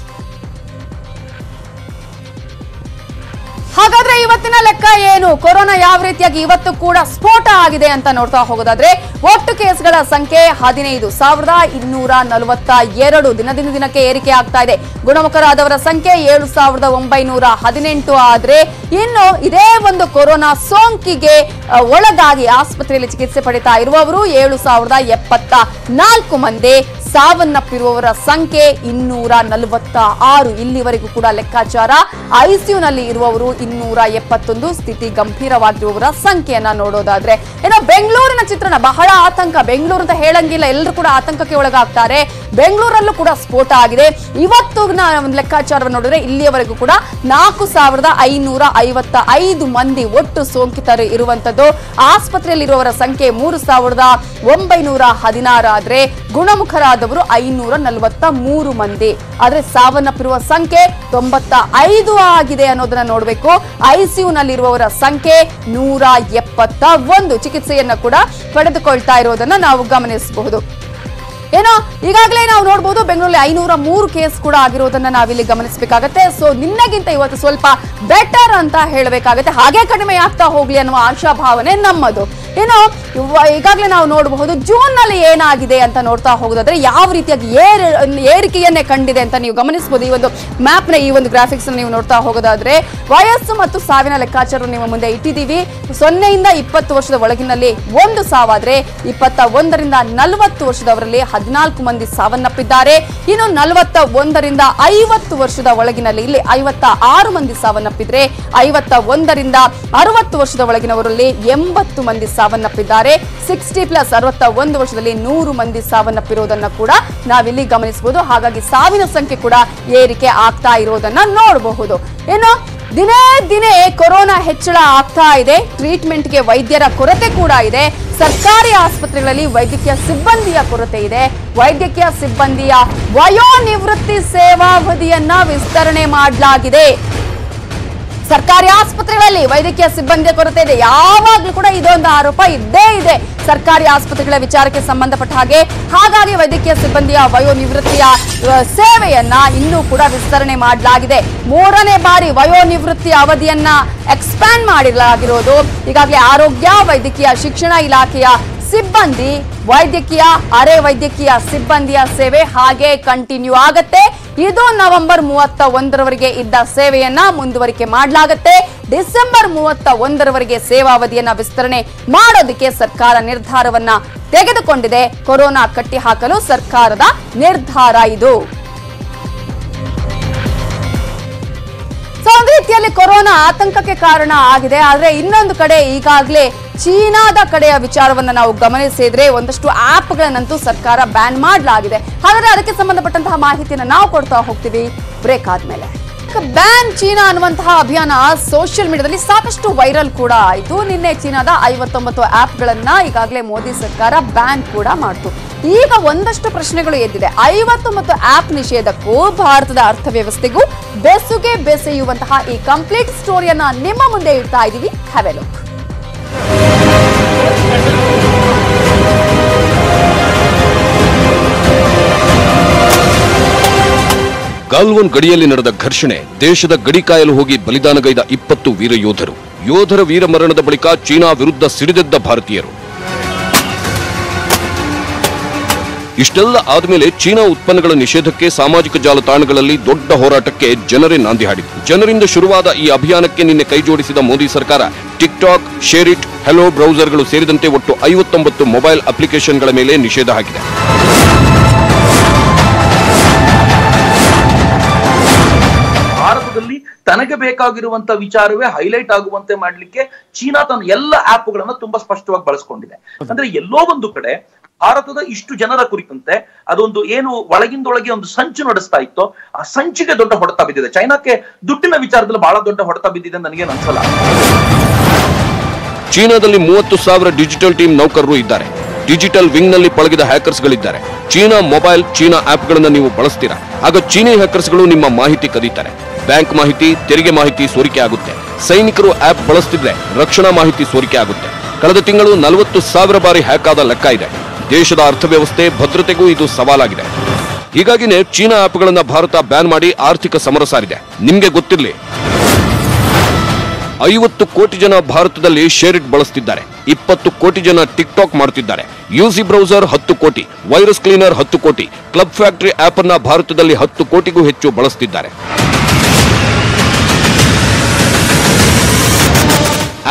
ಹಾಗಾದ್ರೆ ಇವತ್ತಿನ ಲೆಕ್ಕ ಏನು, ಕೊರೋನಾ ಯಾವ ರೀತಿಯಾಗಿ ಇವತ್ತು ಕೂಡ ಸ್ಫೋಟ ಆಗಿದೆ ಅಂತ ನೋಡ್ತಾ ಹೋಗೋದಾದ್ರೆ ಒಟ್ಟು ಕೇಸ್ಗಳ ಸಂಖ್ಯೆ 15,242 ದಿನದಿಂದ ದಿನಕ್ಕೆ ಏರಿಕೆ ಆಗ್ತಾ ಇದೆ. ಗುಣಮುಖರಾದವರ ಸಂಖ್ಯೆ 7,918 ಆದ್ರೆ ಇನ್ನು ಇದೇ ಒಂದು ಕೊರೋನಾ ಸೋಂಕಿಗೆ ಒಳಗಾಗಿ ಆಸ್ಪತ್ರೆಯಲ್ಲಿ ಚಿಕಿತ್ಸೆ ಪಡಿತಾ ಇರುವವರು 7,074 ಮಂದಿ. ಸಾವನ್ನಪ್ಪಿರುವವರ ಸಂಖ್ಯೆ 246. ಇಲ್ಲಿವರೆಗೂ ಕೂಡ ಲೆಕ್ಕಾಚಾರ. ಐಸಿಯುನಲ್ಲಿ ಇರುವವರು 271, ಸ್ಥಿತಿ ಗಂಭೀರವಾಗಿರುವವರ ಸಂಖ್ಯೆಯನ್ನ ನೋಡೋದಾದ್ರೆ ಏನೋ ಬೆಂಗಳೂರಿನ ಚಿತ್ರಣ ಬಹಳ ಆತಂಕ. ಬೆಂಗಳೂರು ಅಂತ ಹೇಳಂಗಿಲ್ಲ, ಎಲ್ಲರೂ ಕೂಡ ಆತಂಕಕ್ಕೆ ಒಳಗಾಗ್ತಾರೆ. ಬೆಂಗಳೂರಲ್ಲೂ ಕೂಡ ಸ್ಫೋಟ ಆಗಿದೆ. ಇವತ್ತು ಲೆಕ್ಕಾಚಾರವನ್ನು ನೋಡಿದ್ರೆ ಇಲ್ಲಿಯವರೆಗೂ ಕೂಡ 4,555 ಮಂದಿ ಒಟ್ಟು ಸೋಂಕಿತರು ಇರುವಂತದ್ದು. ಆಸ್ಪತ್ರೆಯಲ್ಲಿರುವವರ ಸಂಖ್ಯೆ 3,916 ಆದ್ರೆ ಗುಣಮುಖರಾದವರು 543 ಮಂದಿ. ಆದ್ರೆ ಸಾವನ್ನಪ್ಪಿರುವ ಸಂಖ್ಯೆ 95 ಆಗಿದೆ ಅನ್ನೋದನ್ನ ನೋಡಬೇಕು. ಐಸಿಯುನಲ್ಲಿರುವವರ ಸಂಖ್ಯೆ 171 ಚಿಕಿತ್ಸೆಯನ್ನ ಕೂಡ ಪಡೆದುಕೊಳ್ತಾ ಇರೋದನ್ನ ನಾವು ಗಮನಿಸಬಹುದು. ಏನೋ ಈಗಾಗಲೇ ನಾವು ನೋಡಬಹುದು ಬೆಂಗಳೂರಲ್ಲಿ 503 ಕೇಸ್ ಕೂಡ ಆಗಿರೋದನ್ನ ನಾವಿಲ್ಲಿ ಗಮನಿಸಬೇಕಾಗತ್ತೆ. ಸೊ ನಿನ್ನೆಗಿಂತ ಇವತ್ತು ಸ್ವಲ್ಪ ಬೆಟರ್ ಅಂತ ಹೇಳಬೇಕಾಗತ್ತೆ. ಹಾಗೆ ಕಡಿಮೆ ಆಗ್ತಾ ಹೋಗ್ಲಿ ಅನ್ನುವ ಆಶಾಭಾವನೆ ನಮ್ಮದು. ಏನೋ ಈಗಾಗಲೇ ನಾವು ನೋಡಬಹುದು ಜೂನ್ ನಲ್ಲಿ ಏನಾಗಿದೆ ಅಂತ ನೋಡ್ತಾ ಹೋಗೋದಾದ್ರೆ ಯಾವ ರೀತಿಯಾಗಿ ಏರಿಕೆಯನ್ನೇ ಕಂಡಿದೆ ಅಂತ ನೀವು ಗಮನಿಸಬಹುದು. ಈ ಒಂದು ಮ್ಯಾಪ್ ನ ಈ ಒಂದು ಗ್ರಾಫಿಕ್ಸ್ ನೀವು ನೋಡ್ತಾ ಹೋಗೋದಾದ್ರೆ ವಯಸ್ಸು ಮತ್ತು ಸಾವಿನ ಲೆಕ್ಕಾಚಾರ ನಿಮ್ಮ ಮುಂದೆ ಇಟ್ಟಿದ್ದೀವಿ. 0 ಇಂದ 20 ವರ್ಷದ ಒಳಗಿನಲ್ಲಿ 1 ಸಾವಾದ್ರೆ 21 ರಿಂದ 40 ವರ್ಷದವರಲ್ಲಿ 14 ಮಂದಿ ಸಾವನ್ನಪ್ಪಿದ್ದಾರೆ. ಇನ್ನು 41 ರಿಂದ 50 ವರ್ಷದ ಒಳಗಿನಲ್ಲಿ ಇಲ್ಲಿ 56 ಮಂದಿ ಸಾವನ್ನಪ್ಪಿದ್ರೆ 51 ರಿಂದ 60 ವರ್ಷದ ಒಳಗಿನವರಲ್ಲಿ 80 ಮಂದಿ ಸಾವನ್ನಪ್ಪಿದ್ದಾರೆ. 60+ 61 ವರ್ಷದಲ್ಲಿ 100 ಮಂದಿ ಸಾವನ್ನಪ್ಪಿರುವುದನ್ನು ಕೂಡ ನಾವಿಲ್ಲಿ ಗಮನಿಸಬಹುದು. ಹಾಗಾಗಿ ಸಾವಿನ ಸಂಖ್ಯೆ ಕೂಡ ಏರಿಕೆ ಆಗ್ತಾ ಇರೋದನ್ನ ನೋಡಬಹುದು. ಏನು ದಿನೇ ದಿನೇ ಕೊರೋನಾ ಹೆಚ್ಚಳ ಆಗ್ತಾ ಇದೆ. ಟ್ರೀಟ್ಮೆಂಟ್ಗೆ ವೈದ್ಯರ ಕೊರತೆ ಕೂಡ ಇದೆ. ಸರ್ಕಾರಿ ಆಸ್ಪತ್ರೆಗಳಲ್ಲಿ ವೈದ್ಯಕೀಯ ಸಿಬ್ಬಂದಿಯ ಕೊರತೆ ಇದೆ. ವೈದ್ಯಕೀಯ ಸಿಬ್ಬಂದಿಯ ವಯೋನಿವೃತ್ತಿ ಸೇವಾವಧಿಯನ್ನ ವಿಸ್ತರಣೆ ಮಾಡಲಾಗಿದೆ. ಸರ್ಕಾರಿ ಆಸ್ಪತ್ರೆಗಳಲ್ಲಿ ವೈದ್ಯಕೀಯ ಸಿಬ್ಬಂದಿಯ ಕೊರತೆ ಇದೆ. ಯಾವಾಗಲೂ ಕೂಡ ಇದೊಂದು ಆರೋಪ ಇದ್ದೇ ಇದೆ ಸರ್ಕಾರಿ ಆಸ್ಪತ್ರೆಗಳ ವಿಚಾರಕ್ಕೆ ಸಂಬಂಧಪಟ್ಟ ಹಾಗೆ. ಹಾಗಾಗಿ ವೈದ್ಯಕೀಯ ಸಿಬ್ಬಂದಿಯ ವಯೋನಿವೃತ್ತಿಯ ಸೇವೆಯನ್ನ ಇನ್ನೂ ಕೂಡ ವಿಸ್ತರಣೆ ಮಾಡಲಾಗಿದೆ. 3ನೇ ಬಾರಿ ವಯೋನಿವೃತ್ತಿ ಅವಧಿಯನ್ನ ಎಕ್ಸ್ಪ್ಯಾಂಡ್ ಮಾಡಲಾಗಿರೋದು. ಈಗಾಗಲೇ ಆರೋಗ್ಯ ವೈದ್ಯಕೀಯ ಶಿಕ್ಷಣ ಇಲಾಖೆಯ ಸಿಬ್ಬಂದಿ ವೈದ್ಯಕೀಯ ಅರೆ ವೈದ್ಯಕೀಯ ಸಿಬ್ಬಂದಿಯ ಸೇವೆ ಹಾಗೆ ಕಂಟಿನ್ಯೂ ಆಗತ್ತೆ. ಇದು ನವೆಂಬರ್ 31ರವರೆಗೆ ಇದ್ದ ಸೇವೆಯನ್ನ ಮುಂದುವರಿಕೆ ಮಾಡಲಾಗುತ್ತೆ. ಡಿಸೆಂಬರ್ 31ರವರೆಗೆ ಸೇವಾವಧಿಯನ್ನ ವಿಸ್ತರಣೆ ಮಾಡೋದಕ್ಕೆ ಸರ್ಕಾರ ನಿರ್ಧಾರವನ್ನ ತೆಗೆದುಕೊಂಡಿದೆ. ಕೊರೋನಾ ಕಟ್ಟಿ ಹಾಕಲು ಸರ್ಕಾರದ ನಿರ್ಧಾರ ಇದು. ಒಂದು ರೀತಿಯಲ್ಲಿ ಕೊರೋನಾ ಆತಂಕಕ್ಕೆ ಕಾರಣ ಆಗಿದೆ. ಆದ್ರೆ ಇನ್ನೊಂದು ಕಡೆ ಈಗಾಗಲೇ ಚೀನಾದ ಕಡೆಯ ವಿಚಾರವನ್ನ ನಾವು ಗಮನಿಸಿದ್ರೆ ಒಂದಷ್ಟು ಆಪ್ಗಳನ್ನಂತೂ ಸರ್ಕಾರ ಬ್ಯಾನ್ ಮಾಡಲಾಗಿದೆ. ಹಾಗಾದ್ರೆ ಅದಕ್ಕೆ ಸಂಬಂಧಪಟ್ಟಂತಹ ಮಾಹಿತಿಯನ್ನು ನಾವು ಕೊಡ್ತಾ ಹೋಗ್ತೀವಿ ಬ್ರೇಕ್ ಆದ್ಮೇಲೆ. ಬ್ಯಾನ್ ಚೀನಾ ಅನ್ನುವಂತಹ ಅಭಿಯಾನ ಸೋಷಿಯಲ್ ಮೀಡಿಯಾದಲ್ಲಿ ಸಾಕಷ್ಟು ವೈರಲ್ ಕೂಡ ಆಯಿತು. ನಿನ್ನೆ ಚೀನಾದ 59 ಆಪ್ಗಳನ್ನ ಈಗಾಗಲೇ ಮೋದಿ ಸರ್ಕಾರ ಬ್ಯಾನ್ ಕೂಡ ಮಾಡಿತು. ಈಗ ಒಂದಷ್ಟು ಪ್ರಶ್ನೆಗಳು ಎದ್ದಿದೆ. 59 ಆಪ್ ನಿಷೇಧಕ್ಕೂ ಭಾರತದ ಅರ್ಥವ್ಯವಸ್ಥೆಗೂ ಬೆಸುಗೆ ಬೆಸೆಯುವಂತಹ ಈ ಕಂಪ್ಲೀಟ್ ಸ್ಟೋರಿಯನ್ನ ನಿಮ್ಮ ಮುಂದೆ ಇಡ್ತಾ ಇದ್ದೀವಿ. Have A look. ಗಾಲ್ವನ್ ಗಡಿಯಲ್ಲಿ ನಡೆದ ಘರ್ಷಣೆ, ದೇಶದ ಗಡಿ ಕಾಯಲು ಹೋಗಿ ಬಲಿದಾನಗೈದ 20 ವೀರ ಯೋಧರು. ಯೋಧರ ವೀರ ಮರಣದ ಬಳಿಕ ಚೀನಾ ವಿರುದ್ಧ ಸಿಡಿದೆದ್ದ ಭಾರತೀಯರು. ಇಷ್ಟೆಲ್ಲ ಆದ್ಮೇಲೆ ಚೀನಾ ಉತ್ಪನ್ನಗಳ ನಿಷೇಧಕ್ಕೆ ಸಾಮಾಜಿಕ ಜಾಲತಾಣಗಳಲ್ಲಿ ದೊಡ್ಡ ಹೋರಾಟಕ್ಕೆ ಜನರೇ ನಾಂದಿ ಹಾಡಿದ್ರು. ಜನರಿಂದ ಶುರುವಾದ ಈ ಅಭಿಯಾನಕ್ಕೆ ನಿನ್ನೆ ಕೈಜೋಡಿಸಿದ ಮೋದಿ ಸರ್ಕಾರ ಟಿಕ್ಟಾಕ್, ಶೇರಿಟ್, ಹೆಲೋ ಬ್ರೌಸರ್ಗಳು ಸೇರಿದಂತೆ ಒಟ್ಟು 59 ಮೊಬೈಲ್ ಅಪ್ಲಿಕೇಶನ್ಗಳ ಮೇಲೆ ನಿಷೇಧ ಹಾಕಿದೆ. ಭಾರತದಲ್ಲಿ ತನಗೆ ಬೇಕಾಗಿರುವಂತ ವಿಚಾರವೇ ಹೈಲೈಟ್ ಆಗುವಂತೆ ಮಾಡ್ಲಿಕ್ಕೆ ಚೀನಾ ತನ್ನ ಎಲ್ಲ ಆಪ್ಗಳನ್ನ ತುಂಬಾ ಸ್ಪಷ್ಟವಾಗಿ ಬಳಸ್ಕೊಂಡಿದೆ. ಅಂದ್ರೆ ಎಲ್ಲೋ ಒಂದು ಕಡೆ ಭಾರತದ ಇಷ್ಟು ಜನರ ಕುರಿತಂತೆ ಅದೊಂದು ಏನು ಒಳಗಿಂದೊಳಗೆ ಒಂದು ಸಂಚು ನಡೆಸ್ತಾ ಇತ್ತೋ ಆ ಸಂಚಿಗೆ ದೊಡ್ಡ ಹೊಡೆತ ಬಿದ್ದಿದೆ. ಚೈನಾಕ್ಕೆ ದುಡ್ಡಿನ ವಿಚಾರದಲ್ಲಿ ಬಹಳ ದೊಡ್ಡ ಹೊಡೆತ ಬಿದ್ದಿದೆ ನನಗೇನು ಅನ್ಸಲ್ಲ. ಚೀನಾದಲ್ಲಿ 30,000 ಡಿಜಿಟಲ್ ಟೀಮ್ ನೌಕರರು ಇದ್ದಾರೆ. ಡಿಜಿಟಲ್ ವಿಂಗ್ ನಲ್ಲಿ ಪಳಗಿದ ಹ್ಯಾಕರ್ಸ್ ಗಳಿದ್ದಾರೆ. ಚೀನಾ ಮೊಬೈಲ್, ಚೀನಾ ಆಪ್ಗಳನ್ನ ನೀವು ಬಳಸ್ತೀರಾ, ಆಗ ಚೀನಿ ಹ್ಯಾಕರ್ಸ್ಗಳು ನಿಮ್ಮ ಮಾಹಿತಿ ಕದೀತಾರೆ. ಬ್ಯಾಂಕ್ ಮಾಹಿತಿ, ತೆರಿಗೆ ಮಾಹಿತಿ ಸೋರಿಕೆ ಆಗುತ್ತೆ. ಸೈನಿಕರು ಆಪ್ ಬಳಸ್ತಿದ್ರೆ ರಕ್ಷಣಾ ಮಾಹಿತಿ ಸೋರಿಕೆ ಆಗುತ್ತೆ. ಕಳೆದ ತಿಂಗಳು 40,000 ಬಾರಿ ಹ್ಯಾಕ್ ಆದ ಲೆಕ್ಕ ಇದೆ. ದೇಶದ ಅರ್ಥವ್ಯವಸ್ಥೆ, ಭದ್ರತೆಗೂ ಇದು ಸವಾಲಾಗಿದೆ. ಹೀಗಾಗಿನೇ ಚೀನಾ ಆಪ್ಗಳನ್ನ ಭಾರತ ಬ್ಯಾನ್ ಮಾಡಿ ಆರ್ಥಿಕ ಸಮರ ಸಾರಿದೆ. ನಿಮ್ಗೆ ಗೊತ್ತಿರಲಿ, 50 ಕೋಟಿ ಜನ ಭಾರತದಲ್ಲಿ ಶೇರಿಟ್ ಬಳಸ್ತಿದ್ದಾರೆ. 20 ಕೋಟಿ ಜನ ಟಿಕ್ಟಾಕ್ ಮಾಡ್ತಿದ್ದಾರೆ. ಯುಸಿ ಬ್ರೌಸರ್ 10 ಕೋಟಿ, ವೈರಸ್ ಕ್ಲೀನರ್ 10 ಕೋಟಿ, ಕ್ಲಬ್ ಫ್ಯಾಕ್ಟರಿ ಆಪ್ ಅನ್ನ ಭಾರತದಲ್ಲಿ 10 ಕೋಟಿಗೂ ಹೆಚ್ಚು ಬಳಸ್ತಿದ್ದಾರೆ.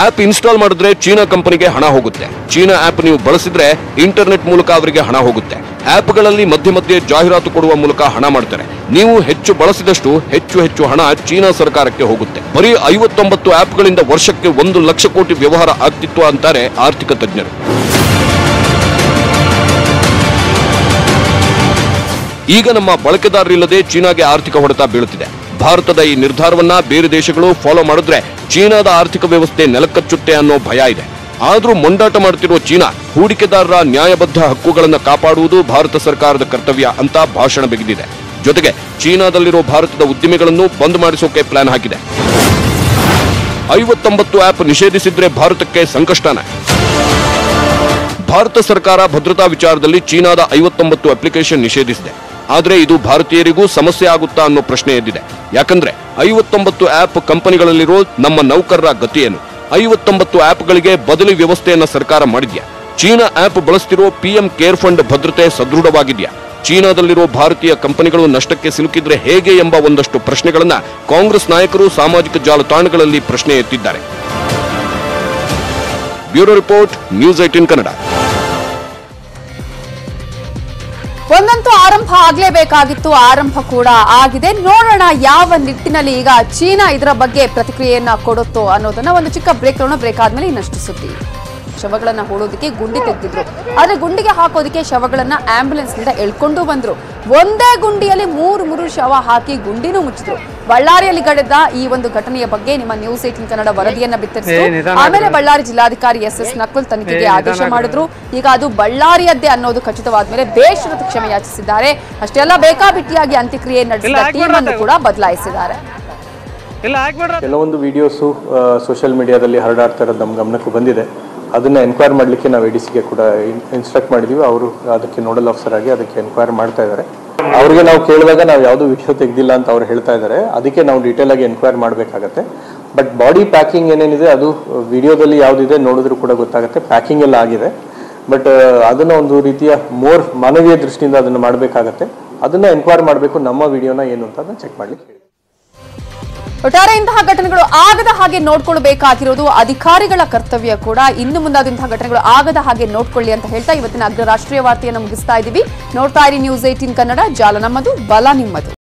ಆಪ್ ಇನ್ಸ್ಟಾಲ್ ಮಾಡಿದ್ರೆ ಚೀನಾ ಕಂಪನಿಗೆ ಹಣ ಹೋಗುತ್ತೆ. ಚೀನಾ ಆಪ್ ನೀವು ಬಳಸಿದ್ರೆ ಇಂಟರ್ನೆಟ್ ಮೂಲಕ ಅವರಿಗೆ ಹಣ ಹೋಗುತ್ತೆ. ಆಪ್ಗಳಲ್ಲಿ ಮಧ್ಯೆ ಮಧ್ಯೆ ಜಾಹೀರಾತು ಕೊಡುವ ಮೂಲಕ ಹಣ ಮಾಡ್ತಾರೆ. ನೀವು ಹೆಚ್ಚು ಬಳಸಿದಷ್ಟು ಹೆಚ್ಚು ಹಣ ಚೀನಾ ಸರ್ಕಾರಕ್ಕೆ ಹೋಗುತ್ತೆ. ಬರೀ 59 ಆಪ್ಗಳಿಂದ ವರ್ಷಕ್ಕೆ 1 ಲಕ್ಷ ಕೋಟಿ ವ್ಯವಹಾರ ಆಗ್ತಿತ್ತು ಅಂತಾರೆ ಆರ್ಥಿಕ ತಜ್ಞರು. ಈಗ ನಮ್ಮ ಬಳಕೆದಾರರಿಲ್ಲದೆ ಚೀನಾಗೆ ಆರ್ಥಿಕ ಹೊಡೆತ ಬೀಳುತ್ತಿದೆ. ಭಾರತದ ಈ ನಿರ್ಧಾರವನ್ನ ಬೇರೆ ದೇಶಗಳು ಫಾಲೋ ಮಾಡಿದ್ರೆ ಚೀನಾದ ಆರ್ಥಿಕ ವ್ಯವಸ್ಥೆ ನೆಲಕಚ್ಚುತ್ತೆ ಅನ್ನೋ ಭಯ ಇದೆ. ಆದ್ರೂ ಮೊಂಡಾಟ ಮಾಡುತ್ತಿರುವ ಚೀನಾ ಹೂಡಿಕೆದಾರರ ನ್ಯಾಯಬದ್ಧ ಹಕ್ಕುಗಳನ್ನು ಕಾಪಾಡುವುದು ಭಾರತ ಸರ್ಕಾರದ ಕರ್ತವ್ಯ ಅಂತ ಭಾಷಣ ಬಿಗಿದಿದೆ. ಜೊತೆಗೆ ಚೀನಾದಲ್ಲಿರೋ ಭಾರತದ ಉದ್ಯಮಿಗಳನ್ನು ಬಂದ್ ಮಾಡಿಸೋಕೆ ಪ್ಲಾನ್ ಹಾಕಿದೆ. 59 ಆಪ್ ನಿಷೇಧಿಸಿದ್ರೆ ಭಾರತಕ್ಕೆ ಸಂಕಷ್ಟನೇ. ಭಾರತ ಸರ್ಕಾರ ಭದ್ರತಾ ವಿಚಾರದಲ್ಲಿ ಚೀನಾದ 59 ಅಪ್ಲಿಕೇಶನ್ ನಿಷೇಧಿಸಿದೆ. ಆದ್ರೆ ಇದು ಭಾರತೀಯರಿಗೂ ಸಮಸ್ಯೆ ಆಗುತ್ತಾ ಅನ್ನೋ ಪ್ರಶ್ನೆ ಎದ್ದಿದೆ. ಯಾಕಂದ್ರೆ 59 ಆಪ್ ಕಂಪನಿಗಳಲ್ಲಿರೋ ನಮ್ಮ ನೌಕರರ ಗತಿಯೇನು? 59 ಆಪ್ಗಳಿಗೆ ಬದಲಿ ವ್ಯವಸ್ಥೆಯನ್ನ ಸರ್ಕಾರ ಮಾಡಿದ್ಯಾ? ಚೀನಾ ಆಪ್ ಬಳಸ್ತಿರೋ PM ಕೇರ್ ಫಂಡ್ ಭದ್ರತೆ ಸದೃಢವಾಗಿದೆಯಾ? ಚೀನಾದಲ್ಲಿರೋ ಭಾರತೀಯ ಕಂಪನಿಗಳು ನಷ್ಟಕ್ಕೆ ಸಿಲುಕಿದ್ರೆ ಹೇಗೆ ಎಂಬ ಒಂದಷ್ಟು ಪ್ರಶ್ನೆಗಳನ್ನ ಕಾಂಗ್ರೆಸ್ ನಾಯಕರು ಸಾಮಾಜಿಕ ಜಾಲತಾಣಗಳಲ್ಲಿ ಪ್ರಶ್ನೆ ಎತ್ತಿದ್ದಾರೆ. Bureau report, news 18 Kannada. ಒಂದಂತೂ ಆರಂಭ ಆಗ್ಲೇಬೇಕಾಗಿತ್ತು, ಆರಂಭ ಕೂಡ ಆಗಿದೆ. ನೋಡೋಣ ಯಾವ ನಿಟ್ಟಿನಲ್ಲಿ ಈಗ ಚೀನಾ ಇದರ ಬಗ್ಗೆ ಪ್ರತಿಕ್ರಿಯೆಯನ್ನ ಕೊಡುತ್ತೋ ಅನ್ನೋದನ್ನ. ಒಂದು ಚಿಕ್ಕ ಬ್ರೇಕ್ ತಗೊಳ್ಳೋಣ. ಬ್ರೇಕ್ ಆದ್ಮೇಲೆ ಇನ್ನಷ್ಟು ಸುದ್ದಿ. ಶವಗಳನ್ನ ಹೂಡೋದಕ್ಕೆ ಗುಂಡಿ ತೆಗೆದಿದ್ರು, ಆದ್ರೆ ಗುಂಡಿಗೆ ಹಾಕೋದಕ್ಕೆ ಶವಗಳನ್ನ ಆಂಬ್ಯುಲೆನ್ಸ್ ನಿಂದ ಎಳ್ಕೊಂಡು ಬಂದ್ರು. ಒಂದೇ ಗುಂಡಿಯಲ್ಲಿ ಮೂರು ಶವ ಹಾಕಿ ಗುಂಡಿನೂ ಮುಚ್ಚಿದ್ರು. ಬಳ್ಳಾರಿಯಲ್ಲಿ ನಡೆದ ಈ ಒಂದು ಘಟನೆಯ ಬಗ್ಗೆ ನಿಮ್ಮ ನ್ಯೂಸ್ 18 ಕನ್ನಡ ವರದಿಯನ್ನ ಬಿತ್ತರಿಸಿದ್ರು. ಆಮೇಲೆ ಬಳ್ಳಾರಿ ಜಿಲ್ಲಾಧಿಕಾರಿ SS ನಕುಲ್ ತನಿಖೆಗೆ ಆದೇಶ ಮಾಡಿದ್ರು. ಈಗ ಅದು ಬಳ್ಳಾರಿಯದ್ದೇ ಅನ್ನೋದು ಖಚಿತವಾದ ಮೇಲೆ ಬೇಷರತ್ ಕ್ಷಮೆ ಯಾಚಿಸಿದ್ದಾರೆ. ಅಷ್ಟೇ ಅಲ್ಲ, ಬೇಕಾಬಿಟ್ಟಿಯಾಗಿ ಅಂತ್ಯಕ್ರಿಯೆ ನಡೆಸಿದ ಟೀಮ್ ಅನ್ನು ಕೂಡ ಬದಲಾಯಿಸಿದ್ದಾರೆ. ಕೆಲವೊಂದು ವಿಡಿಯೋಸು ಸೋಷಿಯಲ್ ಮೀಡಿಯಾದಲ್ಲಿ ಹರಡಾಡ್ತಾ ಇರೋದು ನಮ್ಮ ಗಮನಕ್ಕೂ ಬಂದಿದೆ. ಅದನ್ನ ಎನ್ಕ್ವೈರ್ ಮಾಡಲಿಕ್ಕೆ ನಾವು ADCಗೆ ಕೂಡ ಇನ್ಸ್ಟ್ರಕ್ಟ್ ಮಾಡಿದೀವಿ. ಅವರು ಅದಕ್ಕೆ ನೋಡಲ್ ಆಫೀಸರ್ ಆಗಿ ಅದಕ್ಕೆ ಎನ್ಕ್ವೈರ್ ಮಾಡ್ತಾ ಇದ್ದಾರೆ. ಅವ್ರಿಗೆ ನಾವು ಕೇಳಿದಾಗ ನಾವು ಯಾವುದು ವಿಡಿಯೋ ತೆಗೆದಿಲ್ಲ ಅಂತ ಅವ್ರು ಹೇಳ್ತಾ ಇದ್ದಾರೆ. ಅದಕ್ಕೆ ನಾವು ಡೀಟೇಲ್ ಆಗಿ ಎನ್ಕ್ವೈರ್ ಮಾಡಬೇಕಾಗತ್ತೆ. ಬಟ್ ಬಾಡಿ ಪ್ಯಾಕಿಂಗ್ ಏನೇನಿದೆ ಅದು ವಿಡಿಯೋದಲ್ಲಿ ಯಾವುದಿದೆ ನೋಡಿದ್ರು ಕೂಡ ಗೊತ್ತಾಗುತ್ತೆ. ಪ್ಯಾಕಿಂಗ್ ಎಲ್ಲ ಆಗಿದೆ. ಬಟ್ ಅದನ್ನ ಒಂದು ರೀತಿಯ ಮೋರ್ ಮಾನವೀಯ ದೃಷ್ಟಿಯಿಂದ ಅದನ್ನ ಮಾಡಬೇಕಾಗತ್ತೆ. ಅದನ್ನ ಎನ್ಕ್ವೈರ್ ಮಾಡಬೇಕು. ನಮ್ಮ ವಿಡಿಯೋನ ಏನು ಅಂತ ಅದನ್ನ ಚೆಕ್ ಮಾಡ್ಲಿಕ್ಕೆ. ಒಟ್ಟಾರೆ ಇಂತಹ ಘಟನೆಗಳು ಆಗದ ಹಾಗೆ ನೋಡ್ಕೊಳ್ಬೇಕಾಗಿರೋದು ಅಧಿಕಾರಿಗಳ ಕರ್ತವ್ಯ ಕೂಡ. ಇನ್ನು ಮುಂದಾದಂತಹ ಘಟನೆಗಳು ಆಗದ ಹಾಗೆ ನೋಡ್ಕೊಳ್ಳಿ ಅಂತ ಹೇಳ್ತಾ ಇವತ್ತಿನ ಅಗ್ರ ರಾಷ್ಟ್ರೀಯ ವಾರ್ತೆಯನ್ನು ಮುಗಿಸ್ತಾ ಇದ್ದೀವಿ. ನೋಡ್ತಾ ಇರಿ ನ್ಯೂಸ್ 18 ಕನ್ನಡ. ಜಾಲ ನಮ್ಮದು, ಬಲ ನಿಮ್ಮದು.